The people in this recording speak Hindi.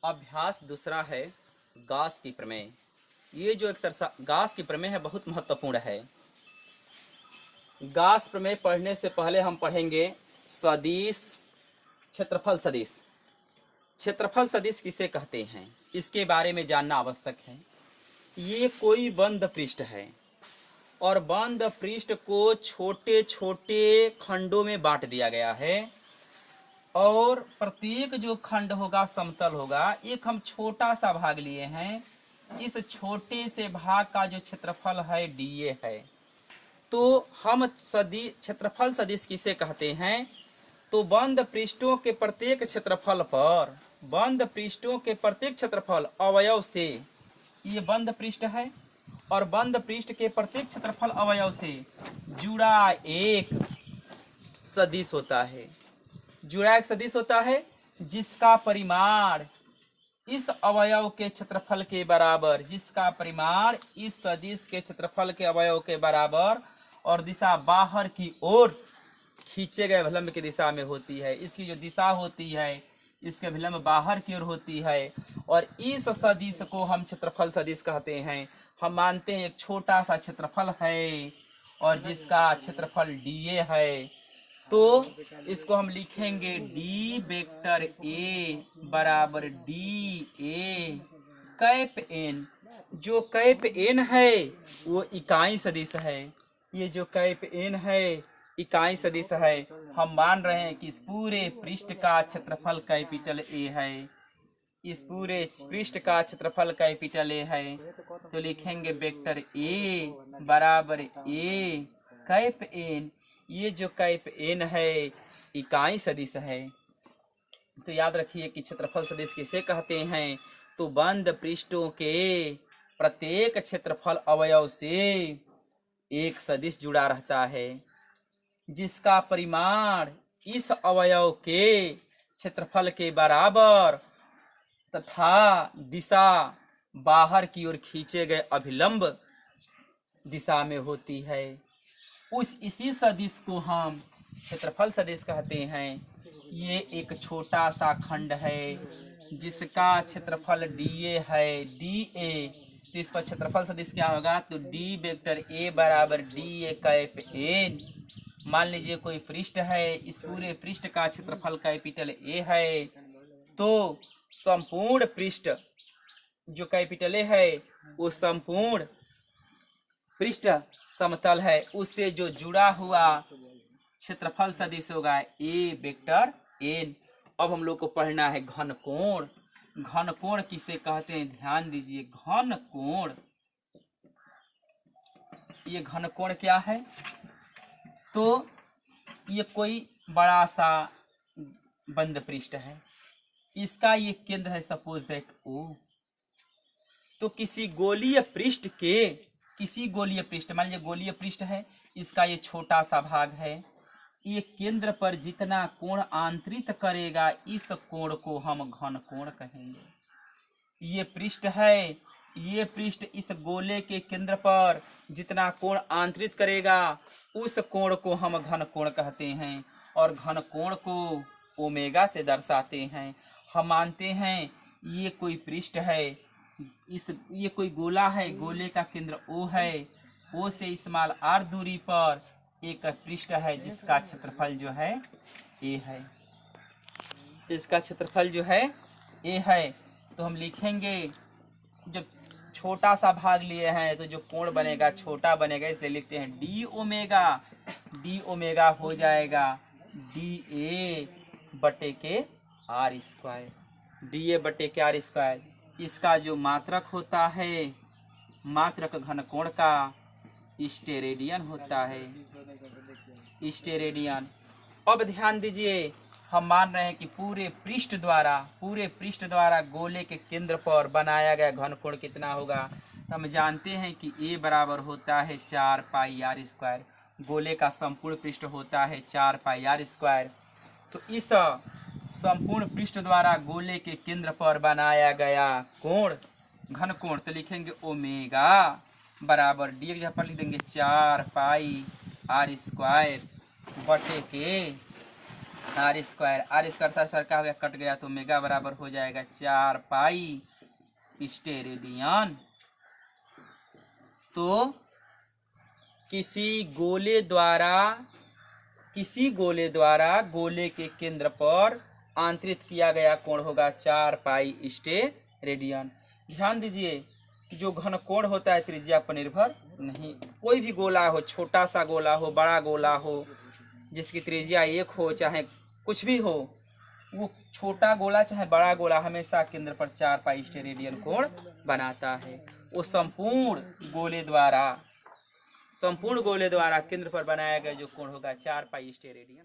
अभ्यास दूसरा है गॉस की प्रमेय। ये जो एक्सरसाइज गॉस की प्रमेय है बहुत महत्वपूर्ण है। गॉस प्रमेय पढ़ने से पहले हम पढ़ेंगे सदिश, क्षेत्रफल सदिश। क्षेत्रफल सदिश किसे कहते हैं इसके बारे में जानना आवश्यक है। ये कोई बंद पृष्ठ है और बंद पृष्ठ को छोटे छोटे खंडों में बांट दिया गया है और प्रत्येक जो खंड होगा समतल होगा। एक हम छोटा सा भाग लिए हैं, इस छोटे से भाग का जो क्षेत्रफल है डीए है। तो हम क्षेत्रफल सदिश किसे कहते हैं? तो बंद पृष्ठों के प्रत्येक क्षेत्रफल पर, बंद पृष्ठों के प्रत्येक क्षेत्रफल अवयव से, ये बंद पृष्ठ है और बंद पृष्ठ के प्रत्येक क्षेत्रफल अवयव से जुड़ा एक सदिश होता है। जुड़ा एक सदिश होता है जिसका परिमाण इस अवयव के क्षेत्रफल के बराबर, जिसका परिमाण इस सदिश के क्षेत्रफल के अवयव के बराबर और दिशा बाहर की ओर खींचे गए विलंब की दिशा में होती है। इसकी जो दिशा होती है इसके विलंब बाहर की ओर होती है और इस सदिश को हम क्षेत्रफल सदिश कहते हैं। हम मानते हैं एक छोटा सा क्षेत्रफल है और जिसका क्षेत्रफल डीए है, तो इसको हम लिखेंगे डी वेक्टर ए बराबर डी ए कैप एन। जो कैप एन है वो इकाई सदिश है। ये जो कैप एन है इकाई सदिश है। हम मान रहे हैं कि इस पूरे पृष्ठ का क्षेत्रफल कैपिटल ए है, इस पूरे पृष्ठ का क्षेत्रफल कैपिटल ए है। तो लिखेंगे वेक्टर ए बराबर ए कैप एन। ये जो कैप एन है इकाई सदिश है। तो याद रखिए कि क्षेत्रफल सदिश किसे कहते हैं? तो बंद पृष्ठों के प्रत्येक क्षेत्रफल अवयव से एक सदिश जुड़ा रहता है जिसका परिमाण इस अवयव के क्षेत्रफल के बराबर तथा दिशा बाहर की ओर खींचे गए अभिलंब दिशा में होती है। इसी सदिश को हम क्षेत्रफल सदिश कहते हैं। ये एक छोटा सा खंड है जिसका क्षेत्रफल डीए है, डीए। तो इसका क्षेत्रफल सदिश क्या होगा? तो डी वेक्टर ए बराबर डी ए कैप एन। मान लीजिए कोई पृष्ठ है, इस पूरे पृष्ठ का क्षेत्रफल कैपिटल ए है, तो संपूर्ण पृष्ठ जो कैपिटल ए है वो संपूर्ण पृष्ठ समतल है, उससे जो जुड़ा हुआ क्षेत्रफल सदिश होगा ए वेक्टर एन। अब हम लोग को पढ़ना है घन कोण। घन कोण किसे कहते हैं? ध्यान दीजिए, घन कोण, ये घन कोण क्या है? तो ये कोई बड़ा सा बंद पृष्ठ है, इसका ये केंद्र है सपोज दैट ओ। तो किसी गोलीय पृष्ठ के, किसी गोलीय पृष्ठ, मान लीजिए गोलीय पृष्ठ है, इसका ये छोटा सा भाग है, ये केंद्र पर जितना कोण आंतरित करेगा इस कोण को हम घन कोण कहेंगे। ये पृष्ठ है, ये पृष्ठ इस गोले के केंद्र पर जितना कोण आंतरित करेगा उस कोण को हम घन कोण कहते हैं और घन कोण को ओमेगा से दर्शाते हैं। हम मानते हैं ये कोई पृष्ठ है, ये कोई गोला है, गोले का केंद्र ओ है, ओ से इस्माल आर दूरी पर एक पृष्ठ है जिसका क्षेत्रफल जो है ए है, इसका क्षेत्रफल जो है ए है। तो हम लिखेंगे, जब छोटा सा भाग लिए हैं तो जो कोण बनेगा छोटा बनेगा, इसलिए लिखते हैं डी ओमेगा। डी ओमेगा हो जाएगा डी ए बटे के आर स्क्वायर, डी ए बटे के आर स्क्वायर। इसका जो मात्रक होता है, मात्रक घन कोण का स्टेरेडियन होता है, स्टेरेडियन। अब ध्यान दीजिए, हम मान रहे हैं कि पूरे पृष्ठ द्वारा गोले के केंद्र पर बनाया गया घन कोण कितना होगा? तो हम जानते हैं कि ए बराबर होता है 4 पाई आर स्क्वायर। गोले का संपूर्ण पृष्ठ होता है 4 पाई आर स्क्वायर। तो इस संपूर्ण पृष्ठ द्वारा गोले के केंद्र पर बनाया गया कोण घन कोण, तो लिखेंगे ओमेगा बराबर डी की जगह पर लिख देंगे 4 पाई आर स्क्वायर बटे के आर स्क्वायर साथ क्या हो गया, कट गया तो मेगा बराबर हो जाएगा 4 पाई स्टेरेडियन। तो किसी गोले द्वारा गोले के केंद्र पर आंतरित किया गया कोण होगा 4 पाई स्टेरेडियन। ध्यान दीजिए कि जो घन कोण होता है त्रिज्या पर निर्भर नहीं, कोई भी गोला हो, छोटा सा गोला हो, बड़ा गोला हो, जिसकी त्रिज्या 1 हो चाहे कुछ भी हो, वो छोटा गोला चाहे बड़ा गोला हमेशा केंद्र पर 4 पाई स्टेरेडियन कोण बनाता है। वो संपूर्ण गोले द्वारा केंद्र पर बनाया गया जो कोण होगा 4 पाई स्टेरेडियन।